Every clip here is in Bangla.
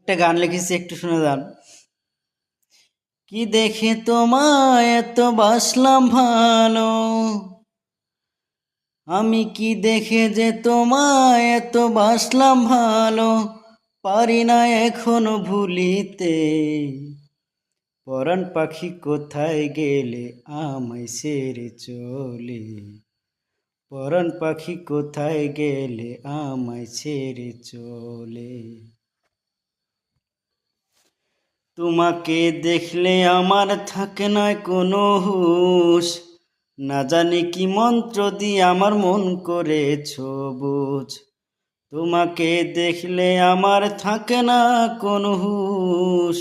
একটা গান লিখেছি, একটু শুনে যান। কি দেখে তোমায় এত বাসলাম ভালো, আমি কি দেখে যে তোমায় এত বাসলাম ভালো, পারি না এখনো ভুলিতে। পরাণ পাখি কোথায় গেলে আমায় ছেড়ে চলে, পরাণ পাখি কোথায় গেলে আমায় ছেড়ে চলে। তোমাকে দেখলে আমার থাকে না কোনো হুঁশ, না জানি কি মন্ত্র দিয়ে আমার মন করেছ বুঝ। তোমাকে দেখলে আমার থাকে না কোনো হুঁশ,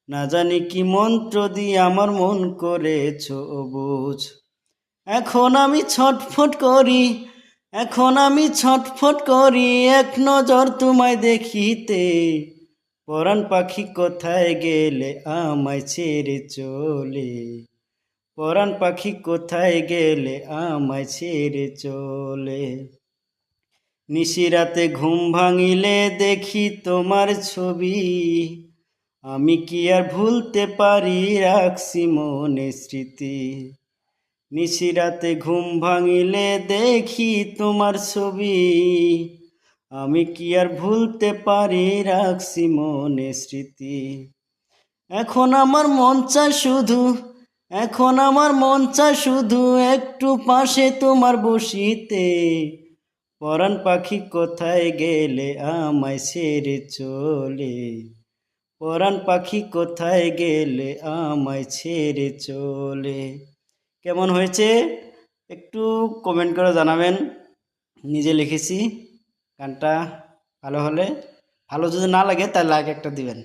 না জানি কি মন্ত্র দিয়ে আমার মন করেছ বুঝ। এখন আমি ছটফট করি, এখন আমি ছটফট করি এক নজর তোমায় দেখিতে। পরাণ পাখি কোথায় গেলে আমায় ছেড়ে চলে, পরাণ পাখি কোথায় গেলে আমায় ছেড়ে চলে। নিশিরাতে ঘুম ভাঙিলে দেখি তোমার ছবি, আমি কি আর ভুলতে পারি রাখছি মনে স্মৃতি। নিশিরাতে ঘুম ভাঙিলে দেখি তোমার ছবি, আমি কি আর ভুলতে পারি রাখছি মনে স্মৃতি। এখন আমার মন চায় শুধু, এখন আমার মন চায় শুধু একটু পাশে তোমার বসিতে। পরাণ পাখি কোথায় গেলে আমায় ছেড়ে চলে, পরাণ পাখি কোথায় গেলে আমায় ছেড়ে চলে। কেমন হয়েছে একটু কমেন্ট করে জানাবেন। নিজে লিখেছি গানটা, ভালো হলে, ভালো যদি না লাগে তাহলে লাইক একটা দিবেন।